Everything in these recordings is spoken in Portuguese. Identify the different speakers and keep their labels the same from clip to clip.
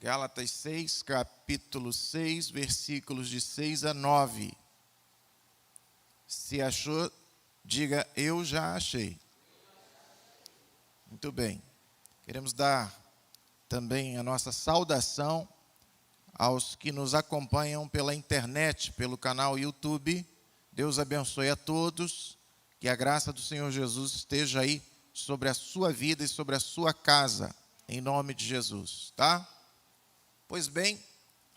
Speaker 1: Gálatas 6, capítulo 6, versículos de 6 a 9. Se achou, diga, eu já achei. Muito bem. Queremos dar também a nossa saudação aos que nos acompanham pela internet, pelo canal YouTube. Deus abençoe a todos. Que a graça do Senhor Jesus esteja aí sobre a sua vida e sobre a sua casa, em nome de Jesus, tá? Pois bem,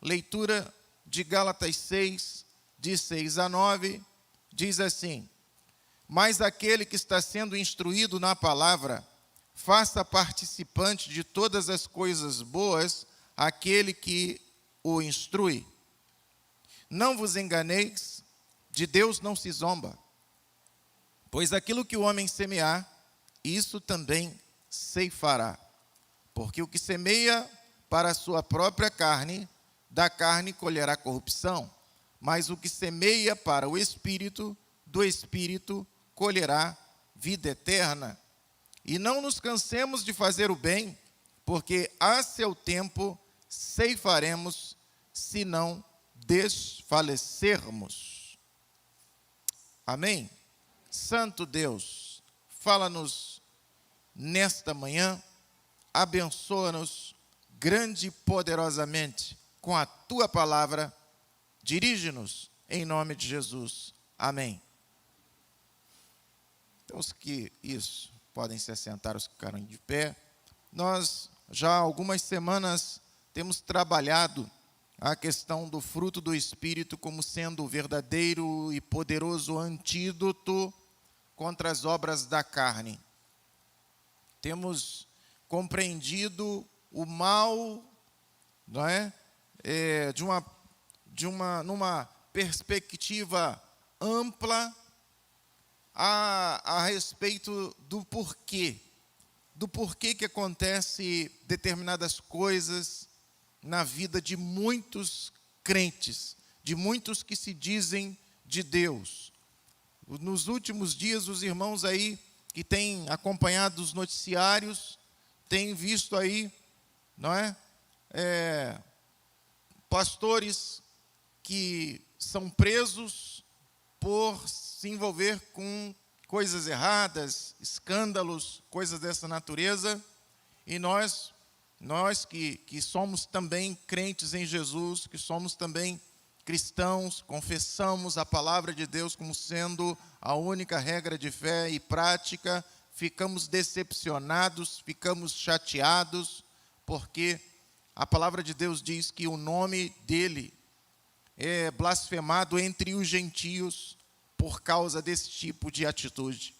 Speaker 1: leitura de Gálatas 6, de 6 a 9, diz assim: mas aquele que está sendo instruído na palavra, faça participante de todas as coisas boas aquele que o instrui. Não vos enganeis, de Deus não se zomba, pois aquilo que o homem semear, isso também ceifará. Porque o que semeia para a sua própria carne, da carne colherá corrupção, mas o que semeia para o Espírito, do Espírito colherá vida eterna. E não nos cansemos de fazer o bem, porque a seu tempo ceifaremos, se não desfalecermos. Amém? Santo Deus, fala-nos nesta manhã, abençoa-nos grande e poderosamente com a Tua palavra, dirige-nos em nome de Jesus. Amém. Então, os que podem se assentar, os que ficaram de pé. Nós já há algumas semanas temos trabalhado a questão do fruto do Espírito como sendo o verdadeiro e poderoso antídoto contra as obras da carne. Temos compreendido o mal, não é? Numa perspectiva ampla a respeito do porquê que acontece determinadas coisas na vida de muitos crentes, de muitos que se dizem de Deus. Nos últimos dias, os irmãos aí que têm acompanhado os noticiários, têm visto aí, não é? Pastores que são presos por se envolver com coisas erradas, escândalos, coisas dessa natureza. E nós que somos também crentes em Jesus, que somos também cristãos, confessamos a palavra de Deus como sendo a única regra de fé e prática, ficamos decepcionados, ficamos chateados, porque a palavra de Deus diz que o nome dele é blasfemado entre os gentios por causa desse tipo de atitude.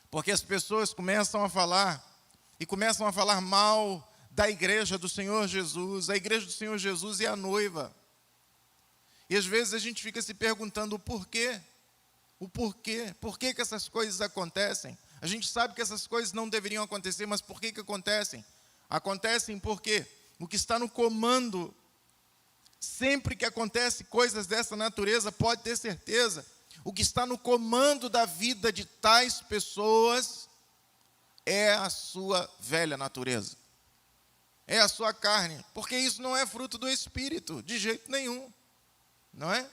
Speaker 1: Porque as pessoas começam a falar mal da igreja do Senhor Jesus. A igreja do Senhor Jesus é a noiva. E às vezes a gente fica se perguntando o porquê. Por que essas coisas acontecem? A gente sabe que essas coisas não deveriam acontecer, mas por que acontecem? Acontecem porque o que está no comando, sempre que acontece coisas dessa natureza, pode ter certeza, o que está no comando da vida de tais pessoas é a sua velha natureza, é a sua carne, porque isso não é fruto do Espírito, de jeito nenhum, não é?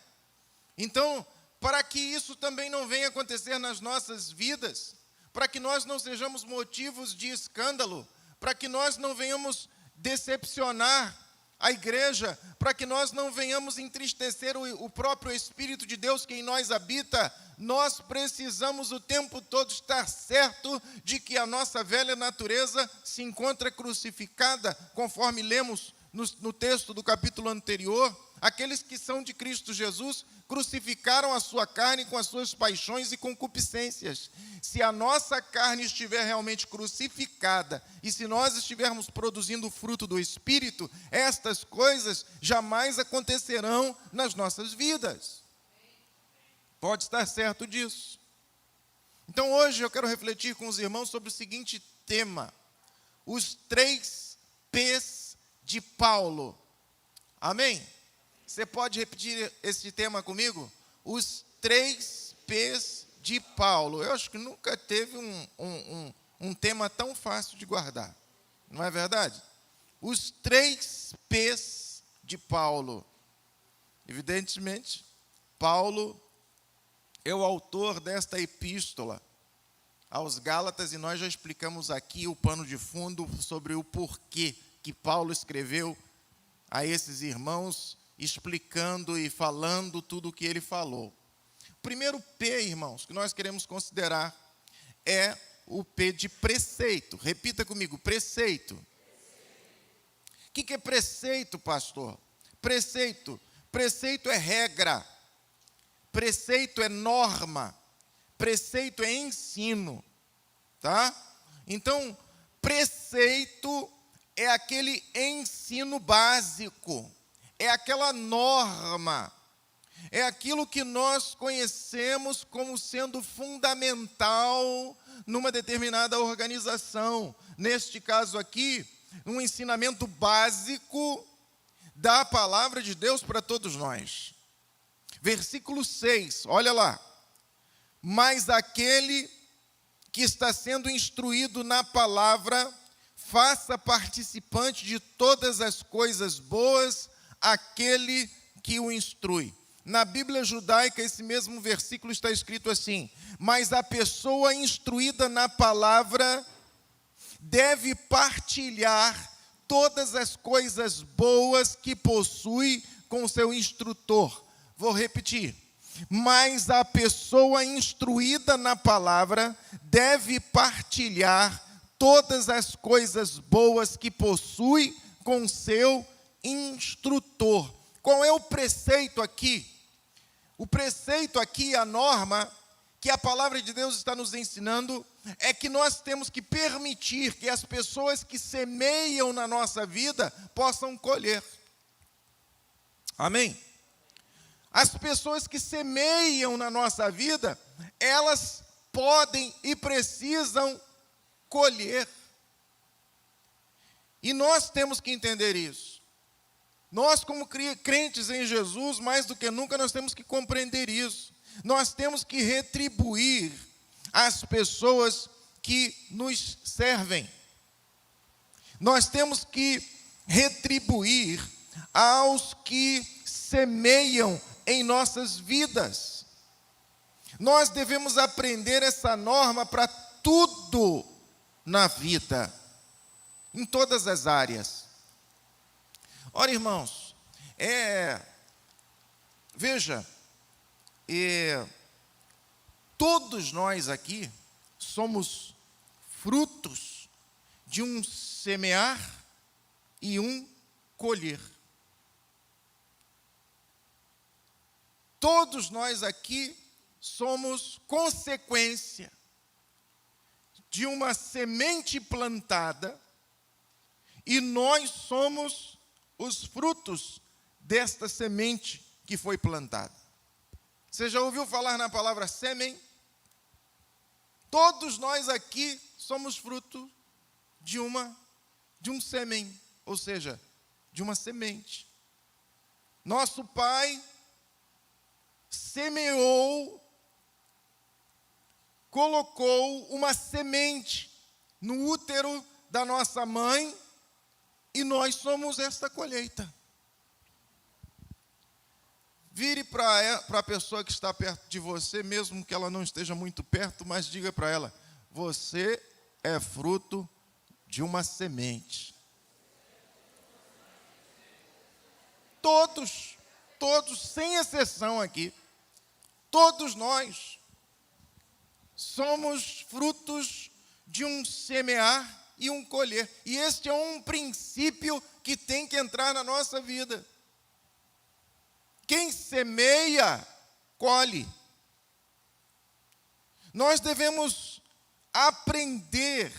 Speaker 1: Então, para que isso também não venha acontecer nas nossas vidas, para que nós não sejamos motivos de escândalo, para que nós não venhamos decepcionar a igreja, para que nós não venhamos entristecer o próprio Espírito de Deus que em nós habita, nós precisamos o tempo todo estar certo de que a nossa velha natureza se encontra crucificada, conforme lemos no texto do capítulo anterior. Aqueles que são de Cristo Jesus crucificaram a sua carne com as suas paixões e concupiscências. Se a nossa carne estiver realmente crucificada e se nós estivermos produzindo o fruto do Espírito, estas coisas jamais acontecerão nas nossas vidas. Pode estar certo disso. Então hoje eu quero refletir com os irmãos sobre o seguinte tema: os 3 P's de Paulo. Amém? Você pode repetir esse tema comigo? Os 3 P's de Paulo. Eu acho que nunca teve um tema tão fácil de guardar. Não é verdade? os 3 P's de Paulo. Evidentemente, Paulo é o autor desta epístola aos Gálatas, e nós já explicamos aqui o pano de fundo sobre o porquê que Paulo escreveu a esses irmãos, explicando e falando tudo o que ele falou. O primeiro P, irmãos, que nós queremos considerar é o P de preceito. Repita comigo, preceito. O que é preceito, pastor? Preceito. Preceito é regra. Preceito é norma. Preceito é ensino. Tá? Então, preceito é aquele ensino básico. É aquela norma. É aquilo que nós conhecemos como sendo fundamental numa determinada organização. Neste caso aqui, um ensinamento básico da palavra de Deus para todos nós. Versículo 6, olha lá. Mas aquele que está sendo instruído na palavra, faça participante de todas as coisas boas aquele que o instrui. Na Bíblia judaica, esse mesmo versículo está escrito assim: mas a pessoa instruída na palavra deve partilhar todas as coisas boas que possui com o seu instrutor. Vou repetir. Mas a pessoa instruída na palavra deve partilhar todas as coisas boas que possui com o seu instrutor. Qual é o preceito aqui? O preceito aqui, a norma que a palavra de Deus está nos ensinando, é que nós temos que permitir que as pessoas que semeiam na nossa vida possam colher. Amém? As pessoas que semeiam na nossa vida, elas podem e precisam colher. E nós temos que entender isso. Nós, como crentes em Jesus, mais do que nunca, nós temos que compreender isso. Nós temos que retribuir às pessoas que nos servem. Nós temos que retribuir aos que semeiam em nossas vidas. Nós devemos aprender essa norma para tudo na vida, em todas as áreas. Ora, irmãos, veja, todos nós aqui somos frutos de um semear e um colher. Todos nós aqui somos consequência de uma semente plantada e nós somos os frutos desta semente que foi plantada. Você já ouviu falar na palavra sêmen? Todos nós aqui somos fruto de um sêmen, ou seja, de uma semente. Nosso pai semeou, colocou uma semente no útero da nossa mãe e nós somos esta colheita. Vire para a pessoa que está perto de você, mesmo que ela não esteja muito perto, mas diga para ela: você é fruto de uma semente. Todos, sem exceção aqui, todos nós somos frutos de um semear e um colher. E este é um princípio que tem que entrar na nossa vida. Quem semeia, colhe. Nós devemos aprender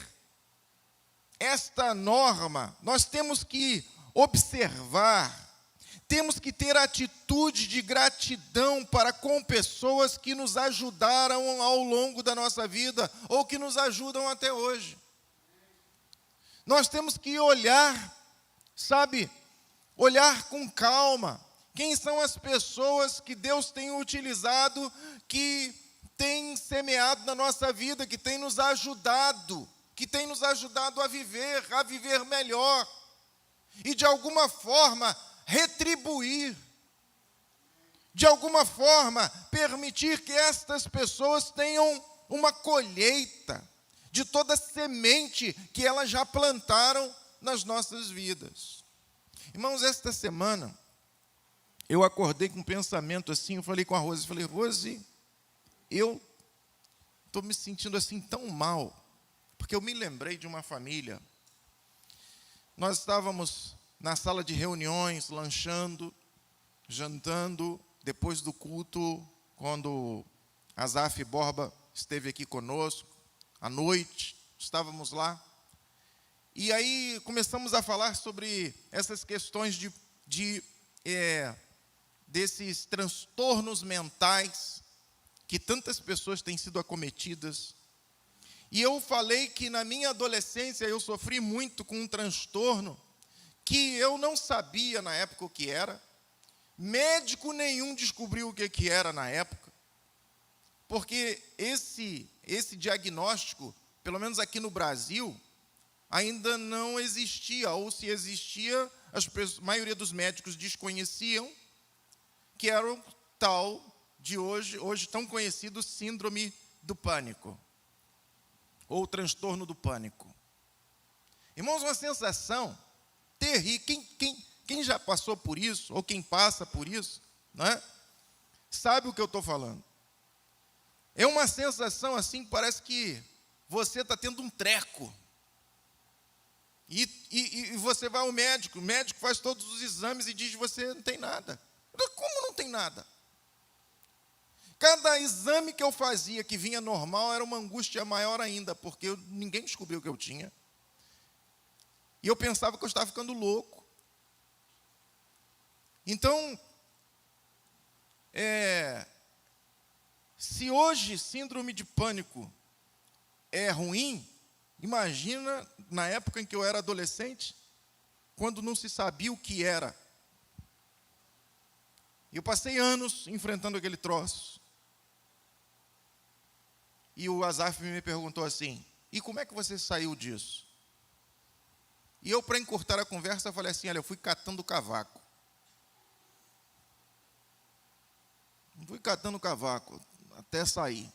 Speaker 1: esta norma, nós temos que observar, temos que ter atitude de gratidão para com pessoas que nos ajudaram ao longo da nossa vida, ou que nos ajudam até hoje. Nós temos que olhar, olhar com calma. Quem são as pessoas que Deus tem utilizado, que tem semeado na nossa vida, que tem nos ajudado a viver melhor. e de alguma forma retribuir, de alguma forma permitir que estas pessoas tenham uma colheita de toda a semente que elas já plantaram nas nossas vidas. Irmãos, esta semana eu acordei com um pensamento assim, eu falei com a Rose, falei, Rose, eu estou me sentindo assim tão mal, porque eu me lembrei de uma família. Nós estávamos na sala de reuniões, lanchando, jantando, depois do culto, quando Azaf Borba esteve aqui conosco, à noite, estávamos lá. E aí começamos a falar sobre essas questões desses transtornos mentais que tantas pessoas têm sido acometidas. E eu falei que na minha adolescência eu sofri muito com um transtorno que eu não sabia na época o que era. Médico nenhum descobriu o que era na época. Porque esse diagnóstico, pelo menos aqui no Brasil, ainda não existia, ou se existia, a maioria dos médicos desconheciam, que era o tal de hoje tão conhecido síndrome do pânico, ou transtorno do pânico. Irmãos, uma sensação terrível. Quem já passou por isso, ou quem passa por isso, não é? Sabe o que eu estou falando. É uma sensação assim, parece que você está tendo um treco. E você vai ao médico, o médico faz todos os exames e diz que você não tem nada. Como não tem nada? Cada exame que eu fazia que vinha normal era uma angústia maior ainda, porque ninguém descobriu o que eu tinha. E eu pensava que eu estava ficando louco. Então, se hoje síndrome de pânico é ruim, imagina na época em que eu era adolescente, quando não se sabia o que era. E eu passei anos enfrentando aquele troço. E o Azaf me perguntou assim, e como é que você saiu disso? E eu, para encurtar a conversa, falei assim, olha, eu fui catando cavaco. Fui catando cavaco até sair.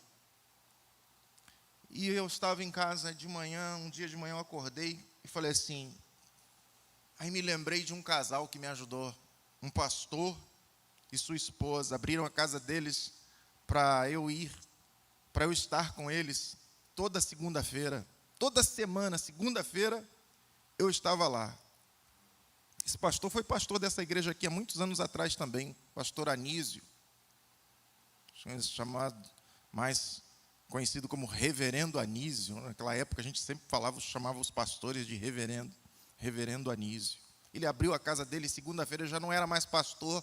Speaker 1: E eu estava em casa de manhã, um dia de manhã eu acordei e falei assim, aí me lembrei de um casal que me ajudou, um pastor e sua esposa, abriram a casa deles para eu estar com eles toda segunda-feira, toda semana, segunda-feira, eu estava lá. Esse pastor foi pastor dessa igreja aqui há muitos anos atrás também, pastor Anísio, chamado, mais conhecido como reverendo Anísio. Naquela época a gente sempre chamava os pastores de reverendo Anísio. Ele abriu a casa dele segunda-feira, já não era mais pastor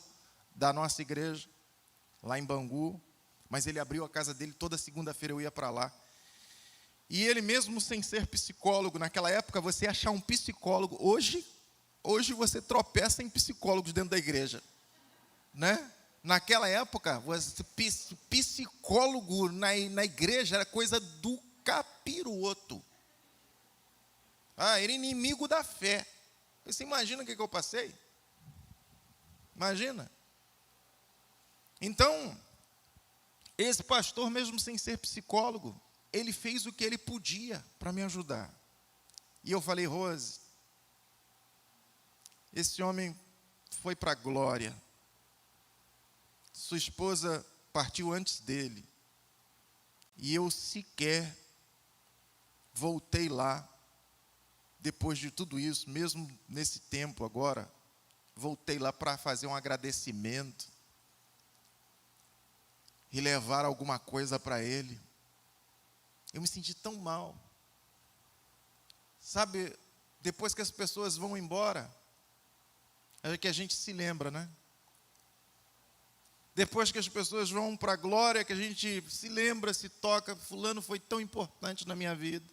Speaker 1: da nossa igreja, lá em Bangu, mas ele abriu a casa dele, toda segunda-feira eu ia para lá. E ele mesmo sem ser psicólogo, naquela época você achar um psicólogo, hoje você tropeça em psicólogos dentro da igreja, né? Naquela época, psicólogo na igreja era coisa do capiroto. Era inimigo da fé. Você imagina o que eu passei? Imagina. Então, esse pastor, mesmo sem ser psicólogo, ele fez o que ele podia para me ajudar. E eu falei, Rose, esse homem foi para a glória. Sua esposa partiu antes dele. E eu sequer voltei lá, depois de tudo isso, mesmo nesse tempo agora, voltei lá para fazer um agradecimento e levar alguma coisa para ele. Eu me senti tão mal. Sabe, depois que as pessoas vão embora, é que a gente se lembra, né? Depois que as pessoas vão para a glória, que a gente se lembra, se toca, fulano foi tão importante na minha vida.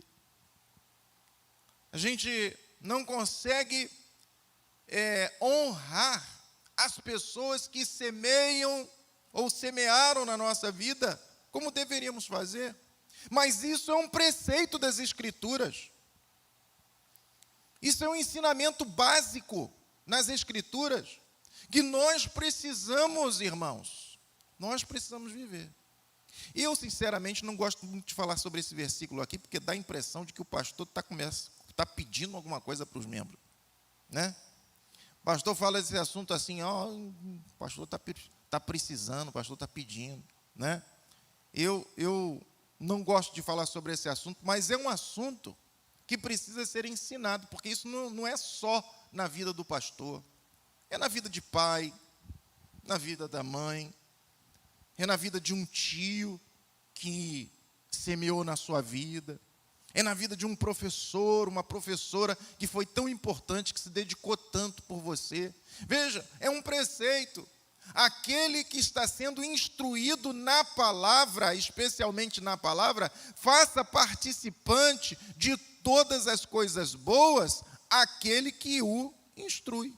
Speaker 1: A gente não consegue honrar as pessoas que semeiam ou semearam na nossa vida, como deveríamos fazer. Mas isso é um preceito das Escrituras. Isso é um ensinamento básico nas Escrituras, que nós precisamos, irmãos, nós precisamos viver. Eu, sinceramente, não gosto muito de falar sobre esse versículo aqui, porque dá a impressão de que o pastor está pedindo alguma coisa para os membros, né? O pastor fala esse assunto assim, o pastor está precisando, o pastor está pedindo, né? Eu não gosto de falar sobre esse assunto, mas é um assunto que precisa ser ensinado, porque isso não é só na vida do pastor, é na vida de pai, na vida da mãe, é na vida de um tio que semeou na sua vida, é na vida de um professor, uma professora que foi tão importante, que se dedicou tanto por você. Veja, é um preceito. Aquele que está sendo instruído na palavra, especialmente na palavra, faça participante de todas as coisas boas aquele que o instrui.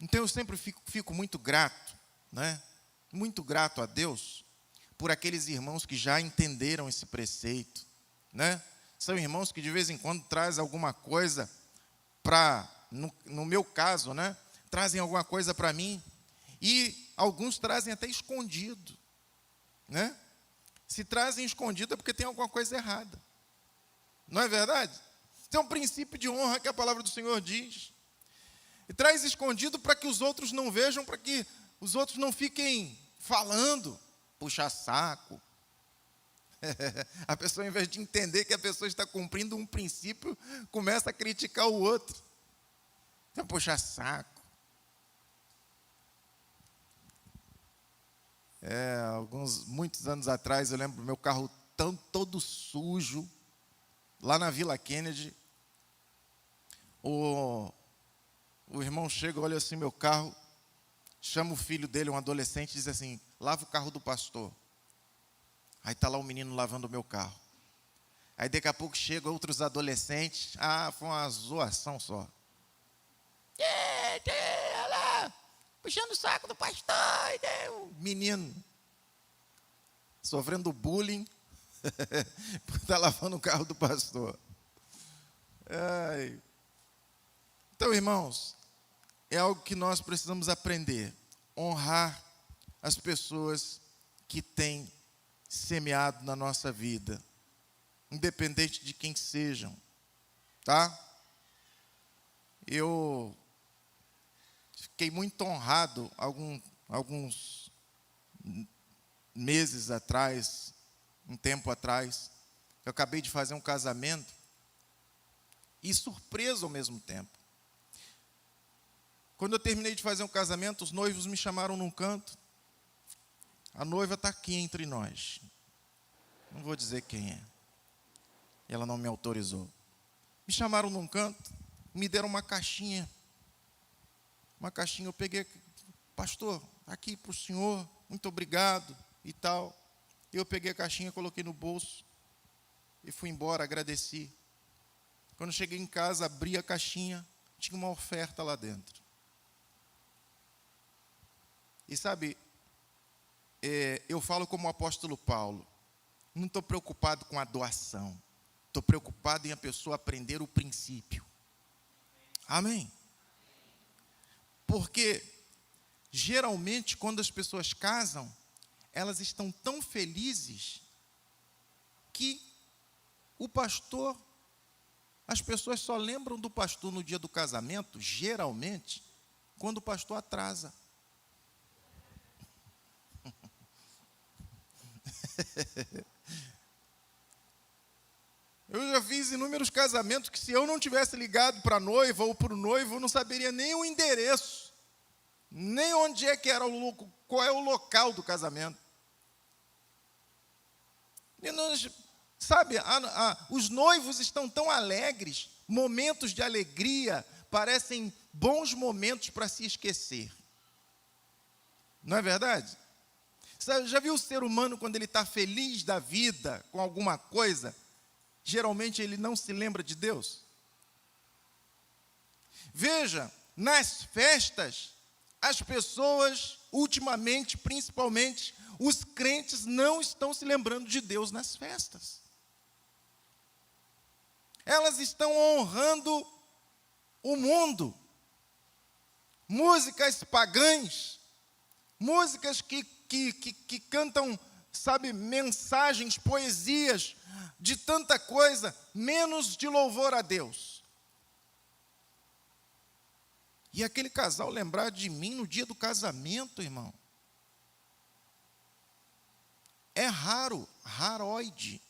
Speaker 1: Então eu sempre fico muito grato, né? Muito grato a Deus por aqueles irmãos que já entenderam esse preceito, né? São irmãos que de vez em quando trazem alguma coisa no meu caso, né? Trazem alguma coisa para mim, e alguns trazem até escondido, né? Se trazem escondido é porque tem alguma coisa errada, não é verdade? Isso é um princípio de honra que a palavra do Senhor diz, e traz escondido para que os outros não vejam, para que os outros não fiquem falando, puxar saco. A pessoa, em vez de entender que a pessoa está cumprindo um princípio, começa a criticar o outro, então puxar saco. Muitos anos atrás, eu lembro do meu carro todo sujo, lá na Vila Kennedy. O irmão chega, olha assim meu carro, chama o filho dele, um adolescente, e diz assim: lava o carro do pastor. Aí está lá o menino lavando o meu carro. Aí daqui a pouco chegam outros adolescentes, foi uma zoação só. Olha lá, puxando o saco do pastor. O menino sofrendo bullying por estar lavando o carro do pastor. Então, irmãos, é algo que nós precisamos aprender, honrar as pessoas que têm semeado na nossa vida, independente de quem sejam, tá? Eu fiquei muito honrado alguns meses atrás, um tempo atrás. Eu acabei de fazer um casamento e surpreso ao mesmo tempo. Quando eu terminei de fazer um casamento, os noivos me chamaram num canto. A noiva está aqui entre nós. Não vou dizer quem é. Ela não me autorizou. Me chamaram num canto, me deram uma caixinha. Uma caixinha, eu peguei, pastor, aqui para o senhor, muito obrigado e tal. Eu peguei a caixinha, coloquei no bolso e fui embora, agradeci. Quando cheguei em casa, abri a caixinha, tinha uma oferta lá dentro. E sabe, eu falo como o apóstolo Paulo, não estou preocupado com a doação, estou preocupado em a pessoa aprender o princípio. Amém? Porque, geralmente, quando as pessoas casam, elas estão tão felizes que o pastor, as pessoas só lembram do pastor no dia do casamento, geralmente, quando o pastor atrasa. Eu já fiz inúmeros casamentos que, se eu não tivesse ligado para a noiva ou para o noivo, eu não saberia nem o endereço, nem onde é que era qual é o local do casamento. E nós, sabe, os noivos estão tão alegres, momentos de alegria parecem bons momentos para se esquecer. Não é verdade? Você já viu o ser humano quando ele está feliz da vida com alguma coisa? Geralmente ele não se lembra de Deus. Veja, nas festas, as pessoas, ultimamente, principalmente, os crentes não estão se lembrando de Deus nas festas. elas estão honrando o mundo. Músicas pagãs, músicas que cantam, sabe, mensagens, poesias, de tanta coisa, menos de louvor a Deus. E aquele casal lembrar de mim no dia do casamento, irmão. É raro, raroide.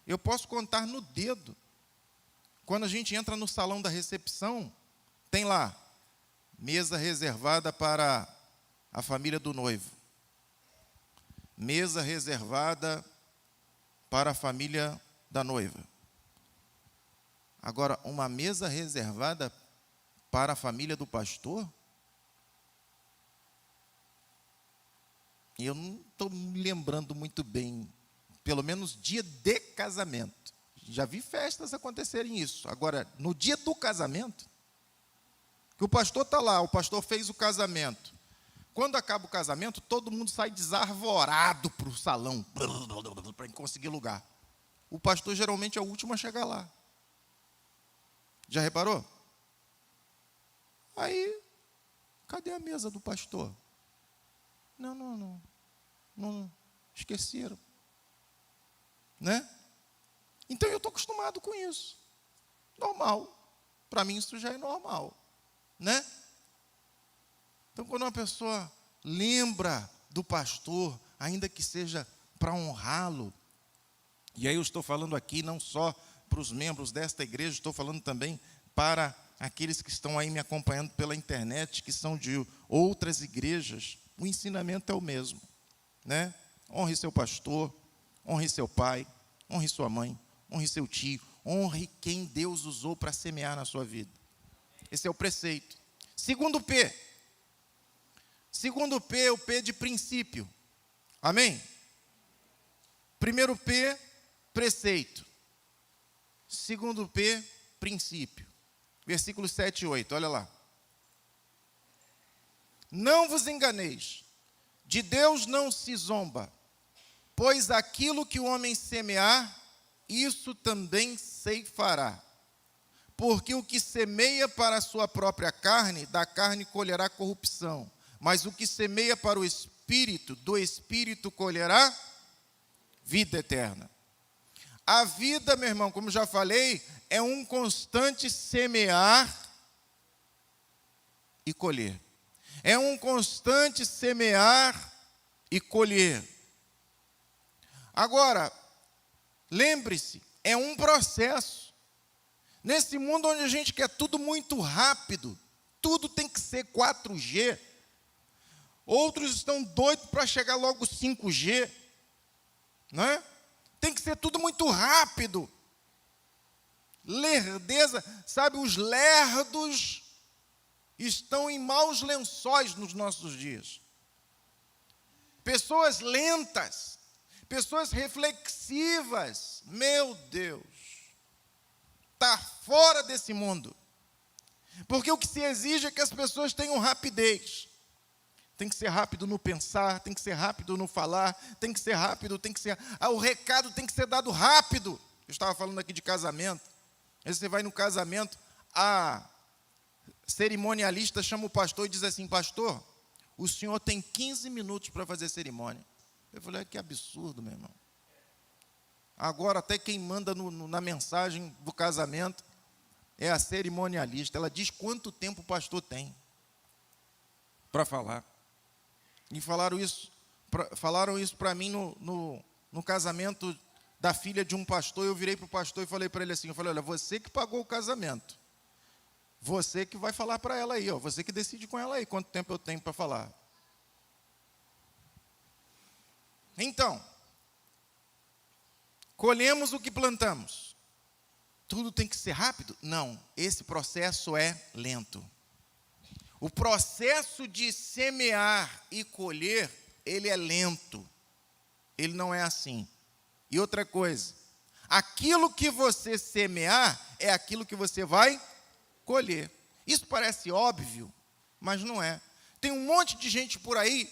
Speaker 1: Eu posso contar no dedo. Quando a gente entra no salão da recepção, tem lá, mesa reservada para a família do noivo. Mesa reservada para a família da noiva. Agora, uma mesa reservada para a família do pastor? Eu não estou me lembrando muito bem, pelo menos dia de casamento. Já vi festas acontecerem isso. Agora, no dia do casamento, que o pastor está lá, o pastor fez o casamento. Quando acaba o casamento, todo mundo sai desarvorado para o salão, para conseguir lugar. O pastor geralmente é o último a chegar lá. Já reparou? Aí, cadê a mesa do pastor? Não, esqueceram. Né? Então eu estou acostumado com isso. Normal. Para mim isso já é normal. Né? Então quando uma pessoa lembra do pastor, ainda que seja para honrá-lo, e aí eu estou falando aqui não só para os membros desta igreja, estou falando também para aqueles que estão aí me acompanhando pela internet, que são de outras igrejas, o ensinamento é o mesmo. Né? Honre seu pastor, honre seu pai, honre sua mãe, honre seu tio, honre quem Deus usou para semear na sua vida. Esse é o preceito. Segundo P. Segundo P, o P de princípio. Amém? Primeiro P, preceito. Segundo P, princípio. Versículos 7 e 8, olha lá. Não vos enganeis, de Deus não se zomba, pois aquilo que o homem semear, isso também ceifará. Porque o que semeia para a sua própria carne, da carne colherá corrupção. Mas o que semeia para o Espírito, do Espírito colherá vida eterna. A vida, meu irmão, como já falei, é um constante semear e colher. É um constante semear e colher. Agora, lembre-se, é um processo. Nesse mundo onde a gente quer tudo muito rápido, tudo tem que ser 4G. Outros estão doidos para chegar logo 5G. Né? Tem que ser tudo muito rápido. Lerdeza, sabe, os lerdos estão em maus lençóis nos nossos dias. Pessoas lentas, pessoas reflexivas, meu Deus, está fora desse mundo. Porque o que se exige é que as pessoas tenham rapidez. Tem que ser rápido no pensar, tem que ser rápido no falar, tem que ser rápido, tem que ser... o recado tem que ser dado rápido. Eu estava falando aqui de casamento. Aí você vai no casamento, a cerimonialista chama o pastor e diz assim: pastor, o senhor tem 15 minutos para fazer a cerimônia. Eu falei, que absurdo, meu irmão. Agora até quem manda na mensagem do casamento é a cerimonialista. Ela diz quanto tempo o pastor tem para falar. E falaram isso para mim no casamento da filha de um pastor. Eu virei para o pastor e falei para ele assim, eu falei, olha, você que pagou o casamento, você que vai falar para ela aí, ó, você que decide com ela aí quanto tempo eu tenho para falar. Então, colhemos o que plantamos. Tudo tem que ser rápido? Não, esse processo é lento. O processo de semear e colher, ele é lento. Ele não é assim. E outra coisa, aquilo que você semear é aquilo que você vai colher. Isso parece óbvio, mas não é. Tem um monte de gente por aí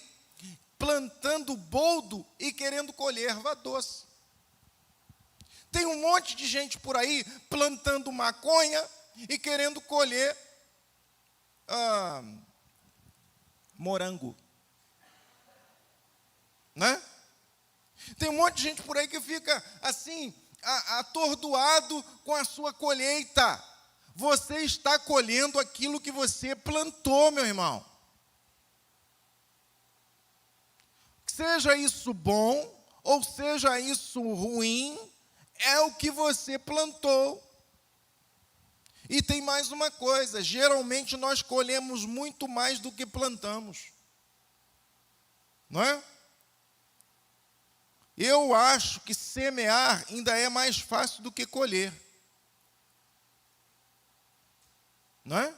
Speaker 1: plantando boldo e querendo colher erva doce. Tem um monte de gente por aí plantando maconha e querendo colher morango. Né? Tem um monte de gente por aí que fica assim, atordoado com a sua colheita. Você está colhendo aquilo que você plantou, meu irmão. Seja isso bom ou seja isso ruim, é o que você plantou. E tem mais uma coisa, geralmente nós colhemos muito mais do que plantamos. Não é? Eu acho que semear ainda é mais fácil do que colher. Não é?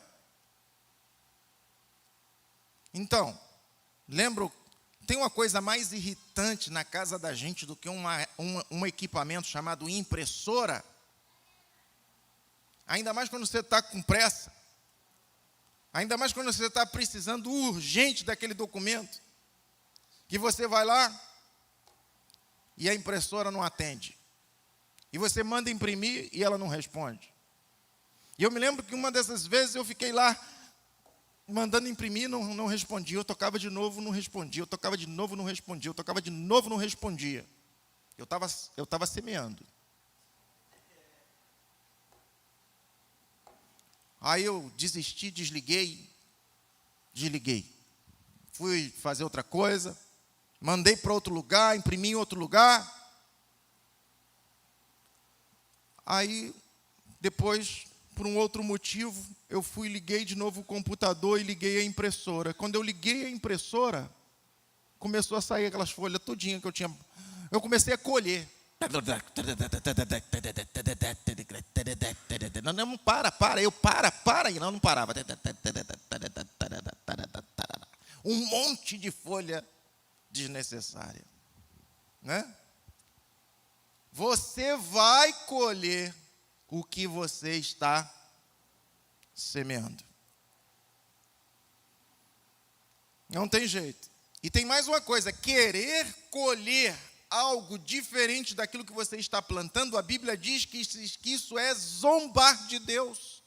Speaker 1: Então, lembro, tem uma coisa mais irritante na casa da gente do que um equipamento chamado impressora. Ainda mais quando você está com pressa. Ainda mais quando você está precisando urgente daquele documento. Que você vai lá e a impressora não atende. E você manda imprimir e ela não responde. E eu me lembro que uma dessas vezes eu fiquei lá mandando imprimir, não respondia. Eu tocava de novo, não respondia. Eu tocava de novo, não respondia. Eu tocava de novo, não respondia. Eu estava semeando. Aí eu desisti, desliguei. Fui fazer outra coisa. Mandei para outro lugar, imprimi em outro lugar. Aí, depois, por um outro motivo, eu fui, liguei de novo o computador e liguei a impressora. Quando eu liguei a impressora, começou a sair aquelas folhas todinhas que eu tinha. Eu comecei a colher. Não, para. Eu, para. E não parava. Um monte de folha desnecessária. Né? Você vai colher o que você está semeando. Não tem jeito. E tem mais uma coisa, querer colher algo diferente daquilo que você está plantando, a Bíblia diz que isso é zombar de Deus.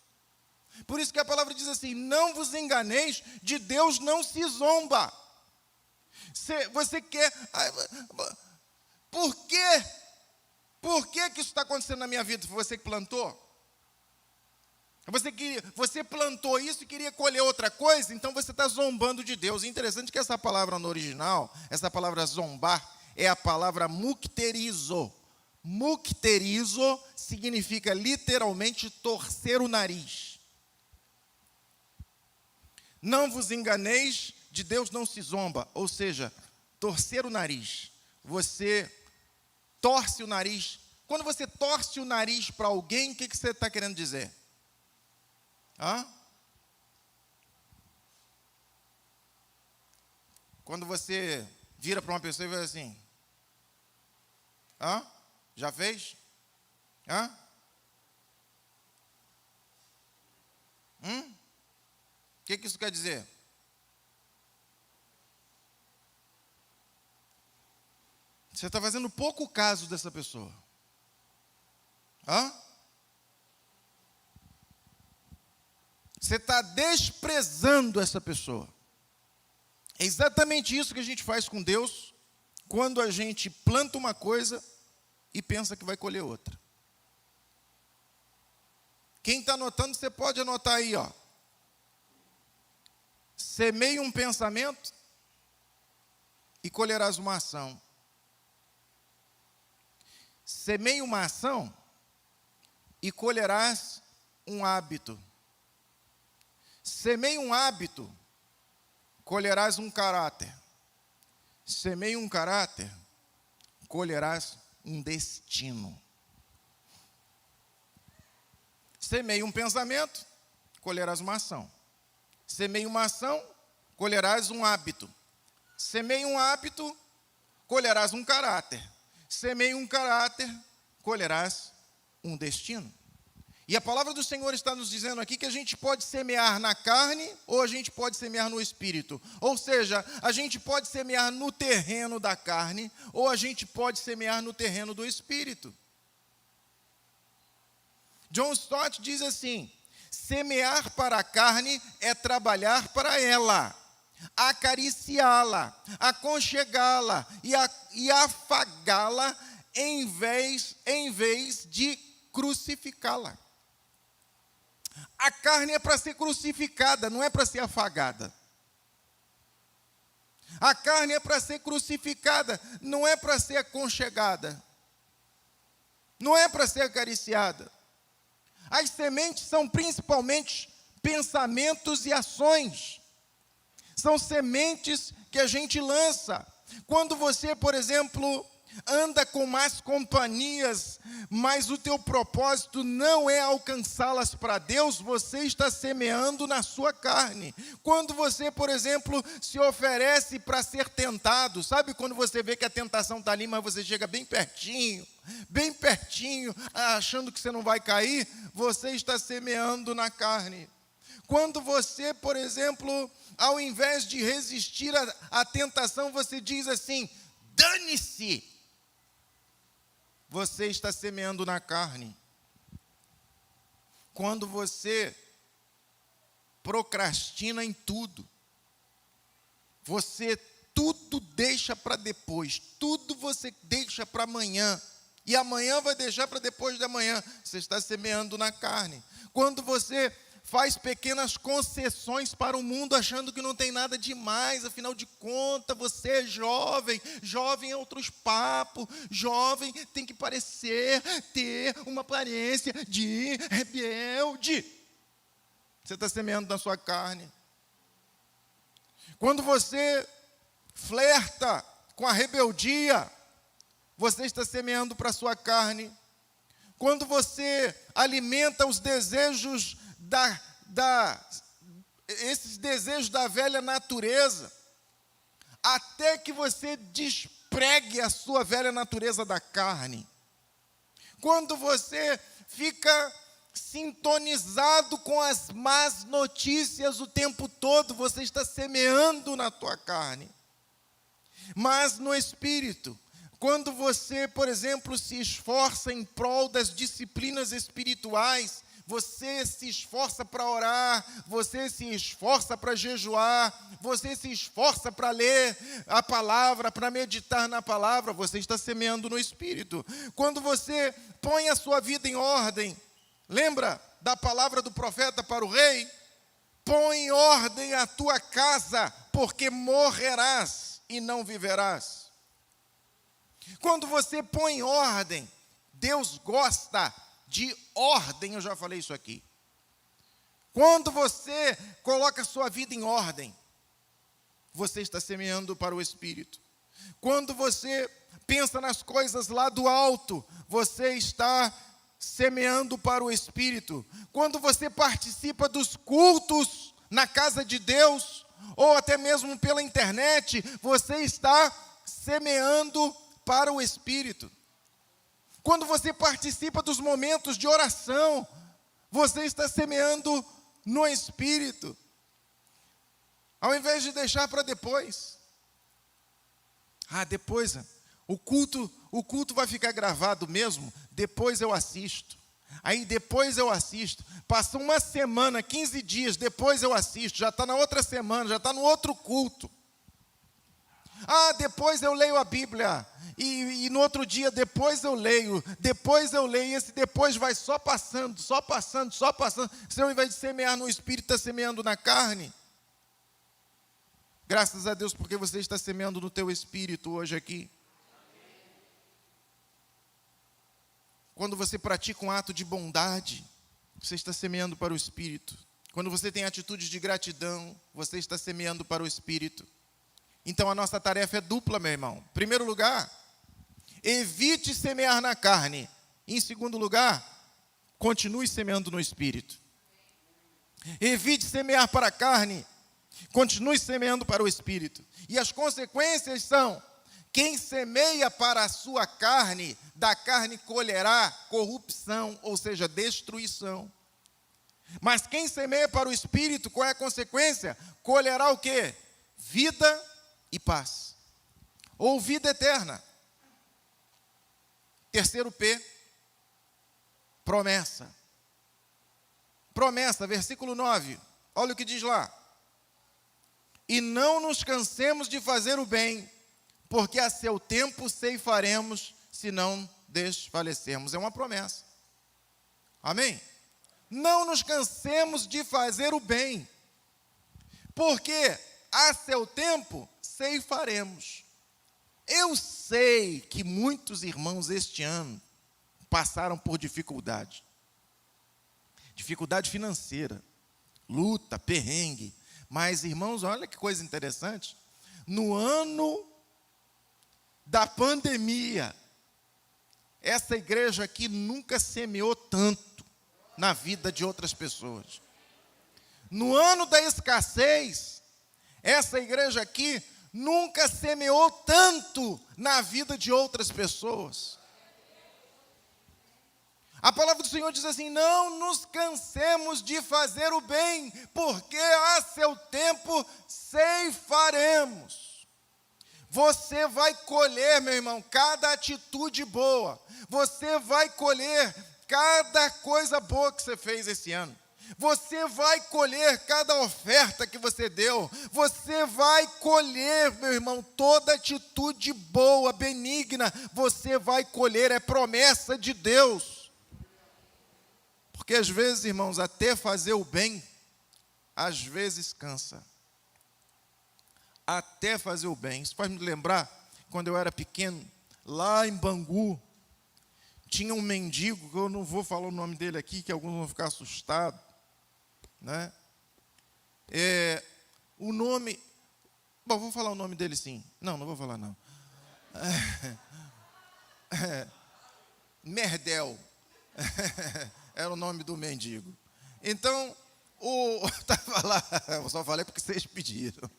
Speaker 1: Por isso que a palavra diz assim, não vos enganeis, de Deus não se zomba. Você quer... Por quê? Por que isso está acontecendo na minha vida? Foi você que plantou? Você plantou isso e queria colher outra coisa, então você está zombando de Deus. É interessante que essa palavra no original, essa palavra zombar, é a palavra mukterizo. Mukterizo significa literalmente torcer o nariz. Não vos enganeis, de Deus não se zomba. Ou seja, torcer o nariz. Você torce o nariz. Quando você torce o nariz para alguém, o que você está querendo dizer? Quando você vira para uma pessoa e fala assim, já fez? O que isso quer dizer? Você está fazendo pouco caso dessa pessoa. Você está desprezando essa pessoa. É exatamente isso que a gente faz com Deus quando a gente planta uma coisa e pensa que vai colher outra. Quem está anotando, você pode anotar aí, Semeie um pensamento e colherás uma ação. Semeie uma ação e colherás um hábito. Semeie um hábito, colherás um caráter. Semeie um caráter, colherás um destino. Semeie um pensamento, colherás uma ação. Semeie uma ação, colherás um hábito. Semeie um hábito, colherás um caráter. Semeie um caráter, colherás um destino. E a palavra do Senhor está nos dizendo aqui que a gente pode semear na carne ou a gente pode semear no espírito. Ou seja, a gente pode semear no terreno da carne ou a gente pode semear no terreno do espírito. John Stott diz assim: semear para a carne é trabalhar para ela, acariciá-la, aconchegá-la e afagá-la em vez de crucificá-la. A carne é para ser crucificada, não é para ser afagada. A carne é para ser crucificada, não é para ser aconchegada. Não é para ser acariciada. As sementes são principalmente pensamentos e ações. São sementes que a gente lança. Quando você, por exemplo, anda com más companhias, mas o teu propósito não é alcançá-las para Deus, você está semeando na sua carne. Quando você, por exemplo, se oferece para ser tentado, sabe quando você vê que a tentação está ali, mas você chega bem pertinho, achando que você não vai cair, você está semeando na carne. Quando você, por exemplo, ao invés de resistir à tentação, você diz assim: dane-se, você está semeando na carne. Quando você procrastina em tudo, você tudo deixa para depois, tudo você deixa para amanhã, e amanhã vai deixar para depois de amanhã, você está semeando na carne. Quando você faz pequenas concessões para o mundo, achando que não tem nada demais, afinal de contas, você é jovem, jovem é outros papos, jovem tem que ter uma aparência de rebelde. Você está semeando na sua carne. Quando você flerta com a rebeldia, você está semeando para a sua carne. Quando você alimenta os desejos esses desejos da velha natureza, até que você despregue a sua velha natureza da carne. Quando você fica sintonizado com as más notícias o tempo todo, você está semeando na tua carne. Mas no espírito, quando você, por exemplo, se esforça em prol das disciplinas espirituais, você se esforça para orar, você se esforça para jejuar, você se esforça para ler a palavra, para meditar na palavra, você está semeando no Espírito. Quando você põe a sua vida em ordem, lembra da palavra do profeta para o rei? Põe em ordem a tua casa, porque morrerás e não viverás. Quando você põe em ordem, Deus gosta de ordem, eu já falei isso aqui. Quando você coloca a sua vida em ordem, você está semeando para o Espírito. Quando você pensa nas coisas lá do alto, você está semeando para o Espírito. Quando você participa dos cultos na casa de Deus, ou até mesmo pela internet, você está semeando para o Espírito. Quando você participa dos momentos de oração, você está semeando no Espírito. Ao invés de deixar para depois. Depois, o culto vai ficar gravado mesmo, depois eu assisto. Aí depois eu assisto. Passa uma semana, 15 dias, depois eu assisto. Já está na outra semana, já está no outro culto. Depois eu leio a Bíblia. E no outro dia, depois eu leio, e esse depois vai só passando. Você, ao invés de semear no Espírito, está semeando na carne. Graças a Deus, porque você está semeando no teu Espírito hoje aqui. Quando você pratica um ato de bondade, você está semeando para o Espírito. Quando você tem atitudes de gratidão, você está semeando para o Espírito. Então a nossa tarefa é dupla, meu irmão. Em primeiro lugar, evite semear na carne. Em segundo lugar, continue semeando no Espírito. Evite semear para a carne, continue semeando para o Espírito. E as consequências são: quem semeia para a sua carne, da carne colherá corrupção, ou seja, destruição. Mas quem semeia para o Espírito, qual é a consequência? Colherá o quê? Vida e paz, ou vida eterna. Terceiro P, promessa. promessa, versículo 9. Olha o que diz lá. E não nos cansemos de fazer o bem, porque a seu tempo ceifaremos, se não desfalecermos. É uma promessa. Amém? Não nos cansemos de fazer o bem, porque a seu tempo ceifaremos. Eu sei que muitos irmãos este ano passaram por dificuldade. Dificuldade financeira, luta, perrengue. Mas, irmãos, olha que coisa interessante. No ano da pandemia, essa igreja aqui nunca semeou tanto na vida de outras pessoas. No ano da escassez, essa igreja aqui nunca semeou tanto na vida de outras pessoas. A palavra do Senhor diz assim: não nos cansemos de fazer o bem, porque a seu tempo ceifaremos. Você vai colher, meu irmão, cada atitude boa. Você vai colher cada coisa boa que você fez esse ano. Você vai colher cada oferta que você deu. Você vai colher, meu irmão, toda atitude boa, benigna. Você vai colher, é promessa de Deus. Porque às vezes, irmãos, até fazer o bem, às vezes cansa. Até fazer o bem. Isso faz me lembrar, quando eu era pequeno, lá em Bangu, tinha um mendigo, que eu não vou falar o nome dele aqui, que alguns vão ficar assustados, né? O nome... Bom, vou falar o nome dele sim. Não vou falar não. Merdel. Era o nome do mendigo. Então, estava lá, eu só falei porque vocês pediram.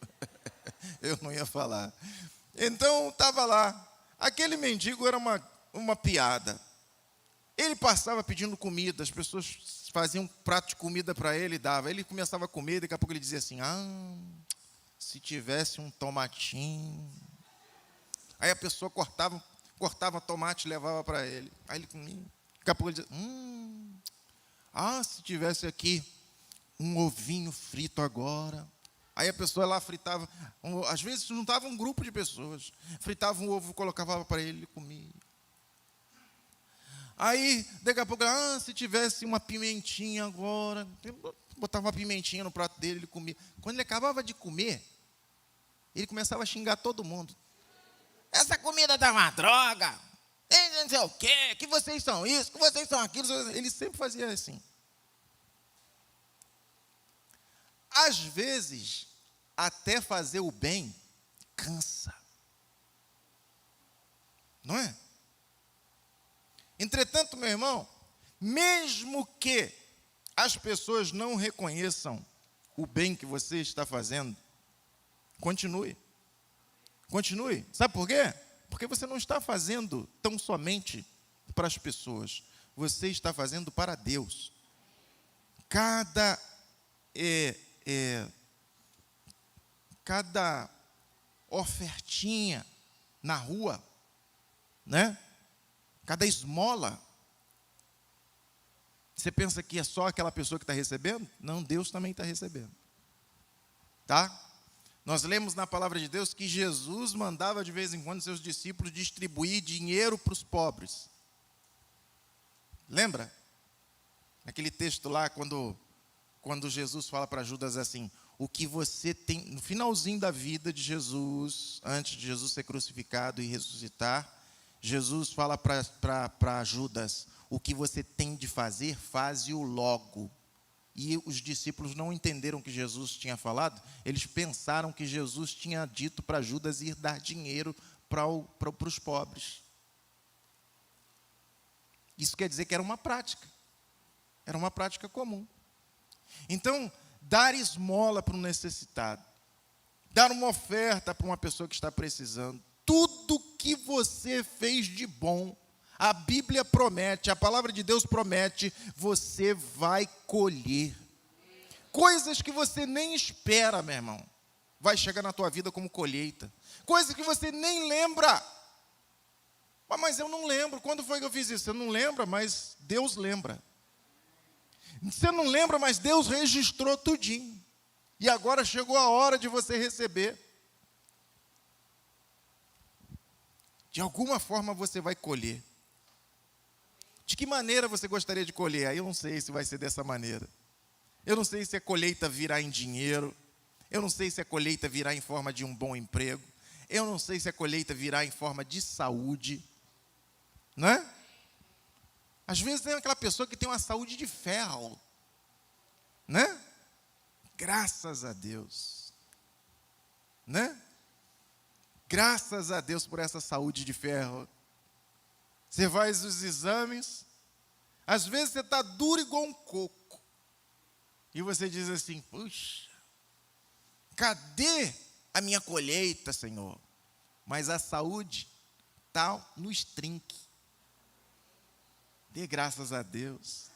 Speaker 1: Eu não ia falar. Então, estava lá. Aquele mendigo era uma piada. Ele passava pedindo comida, as pessoas faziam um prato de comida para ele e dava. Ele começava a comer, daqui a pouco ele dizia assim: se tivesse um tomatinho. Aí a pessoa cortava tomate e levava para ele. Aí ele comia. Daqui a pouco ele dizia: se tivesse aqui um ovinho frito agora. Aí a pessoa lá fritava, às vezes juntava um grupo de pessoas, fritava um ovo, colocava para ele, ele comia. Aí, daqui a pouco, se tivesse uma pimentinha agora, botava uma pimentinha no prato dele, ele comia. Quando ele acabava de comer, ele começava a xingar todo mundo. Essa comida tá uma droga, não sei o quê, que vocês são isso, que vocês são aquilo. Ele sempre fazia assim. Às vezes, até fazer o bem cansa. Não é? Entretanto, meu irmão, mesmo que as pessoas não reconheçam o bem que você está fazendo, continue. Continue. Sabe por quê? Porque você não está fazendo tão somente para as pessoas. Você está fazendo para Deus. Cada ofertinha na rua, né? Cada esmola. Você pensa que é só aquela pessoa que está recebendo? Não, Deus também está recebendo. Tá? Nós lemos na palavra de Deus que Jesus mandava de vez em quando seus discípulos distribuir dinheiro para os pobres. Lembra? Naquele texto lá, quando Jesus fala para Judas assim: o que você tem, no finalzinho da vida de Jesus, antes de Jesus ser crucificado e ressuscitar, Jesus fala para Judas: o que você tem de fazer, faze-o logo. E os discípulos não entenderam o que Jesus tinha falado, eles pensaram que Jesus tinha dito para Judas ir dar dinheiro para os pobres. Isso quer dizer que era uma prática comum. Então, dar esmola para um necessitado, dar uma oferta para uma pessoa que está precisando, tudo que você fez de bom, a Bíblia promete, a palavra de Deus promete, você vai colher. Coisas que você nem espera, meu irmão, vai chegar na tua vida como colheita. Coisas que você nem lembra. Mas eu não lembro, quando foi que eu fiz isso? Eu não lembro, mas Deus lembra. Você não lembra, mas Deus registrou tudinho. E agora chegou a hora de você receber. De alguma forma você vai colher. De que maneira você gostaria de colher? Aí eu não sei se vai ser dessa maneira. Eu não sei se a colheita virá em dinheiro. Eu não sei se a colheita virá em forma de um bom emprego. Eu não sei se a colheita virá em forma de saúde. Não é? Às vezes tem aquela pessoa que tem uma saúde de ferro. Né? Graças a Deus. Né? Graças a Deus por essa saúde de ferro. Você faz os exames, às vezes você está duro igual um coco. E você diz assim, puxa, cadê a minha colheita, Senhor? Mas a saúde está no estrinque. Dê graças a Deus.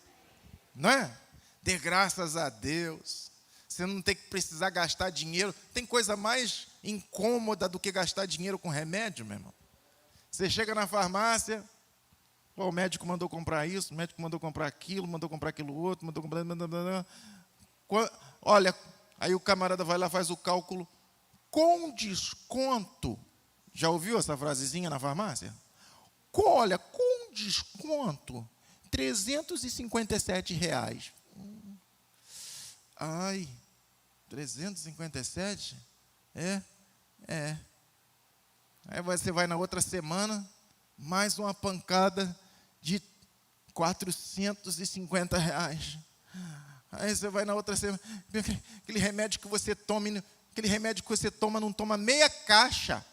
Speaker 1: Não é? Dê graças a Deus. Você não tem que precisar gastar dinheiro. Tem coisa mais incômoda do que gastar dinheiro com remédio, meu irmão. Você chega na farmácia, o médico mandou comprar isso, o médico mandou comprar aquilo outro, mandou comprar... Olha, aí o camarada vai lá, faz o cálculo, com desconto. Já ouviu essa frasezinha na farmácia? Olha, com desconto, R$357. Ai, 357? É. Aí você vai na outra semana, mais uma pancada de R$450. Aí você vai na outra semana, aquele remédio que você toma, não toma meia caixa.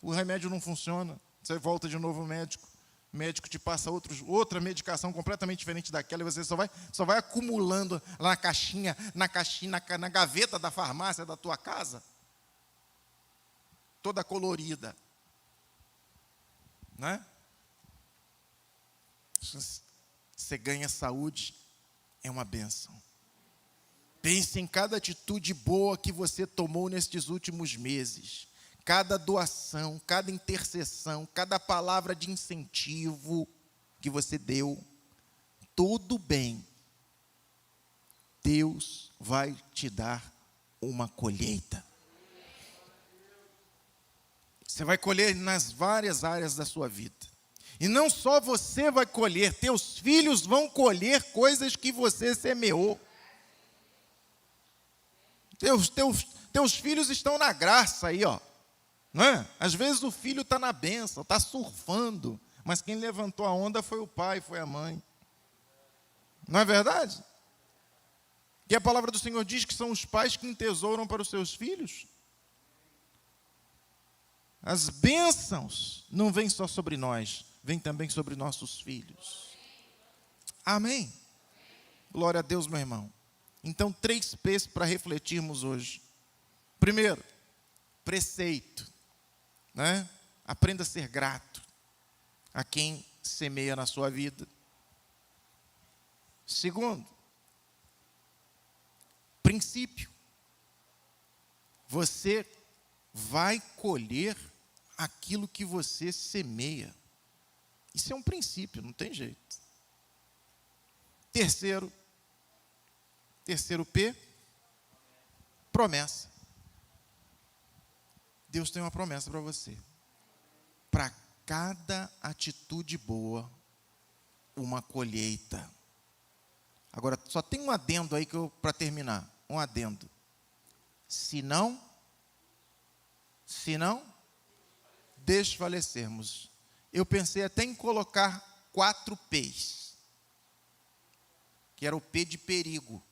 Speaker 1: O remédio não funciona, você volta de novo ao médico. O médico te passa outra medicação completamente diferente daquela, e você só vai acumulando lá na gaveta da farmácia da tua casa, toda colorida. Né? Você ganha saúde, é uma bênção. Pense em cada atitude boa que você tomou nestes últimos meses. Cada doação, cada intercessão, cada palavra de incentivo que você deu, tudo bem. Deus vai te dar uma colheita. Você vai colher nas várias áreas da sua vida. E não só você vai colher, teus filhos vão colher coisas que você semeou. Teus filhos estão na graça aí, ó. Não é? Às vezes o filho está na bênção, está surfando, mas quem levantou a onda foi o pai, foi a mãe. Não é verdade? E a palavra do Senhor diz que são os pais que entesouram para os seus filhos. As bênçãos não vêm só sobre nós, vêm também sobre nossos filhos. Amém? Glória a Deus, meu irmão. Então, 3 P's para refletirmos hoje. Primeiro, preceito. Né? Aprenda a ser grato a quem semeia na sua vida. Segundo, princípio. Você vai colher aquilo que você semeia. Isso é um princípio, não tem jeito. Terceiro P, promessa. Deus tem uma promessa para você. Para cada atitude boa, uma colheita. Agora, só tem um adendo aí para terminar. Um adendo. Se não desfalecermos. Eu pensei até em colocar 4 P's. Que era o P de perigo.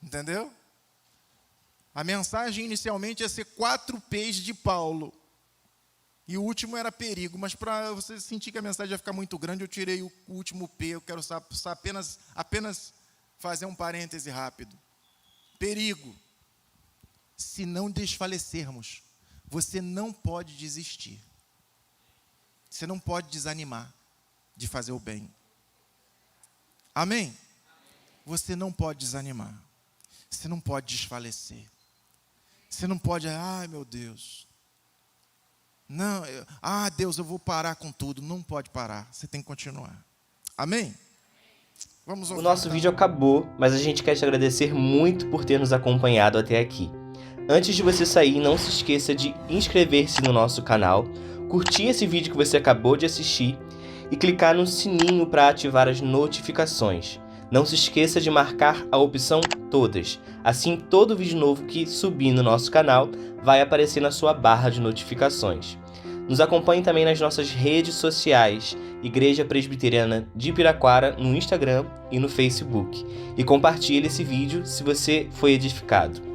Speaker 1: Entendeu? A mensagem inicialmente ia ser 4 P's de Paulo. E o último era perigo. Mas para você sentir que a mensagem ia ficar muito grande, eu tirei o último P. Eu quero apenas fazer um parêntese rápido. Perigo. Se não desfalecermos, você não pode desistir. Você não pode desanimar de fazer o bem. Amém? Você não pode desanimar. Você não pode desfalecer. Você não pode, ai meu Deus. Não, Deus, eu vou parar com tudo. Não pode parar, você tem que continuar. Amém? Vamos
Speaker 2: O
Speaker 1: ouvir.
Speaker 2: nosso vídeo acabou, mas a gente quer te agradecer muito por ter nos acompanhado até aqui. Antes de você sair, não se esqueça de inscrever-se no nosso canal, curtir esse vídeo que você acabou de assistir e clicar no sininho para ativar as notificações. Não se esqueça de marcar a opção Todas, assim todo vídeo novo que subir no nosso canal vai aparecer na sua barra de notificações. Nos acompanhe também nas nossas redes sociais, Igreja Presbiteriana de Piraquara, no Instagram e no Facebook. E compartilhe esse vídeo se você foi edificado.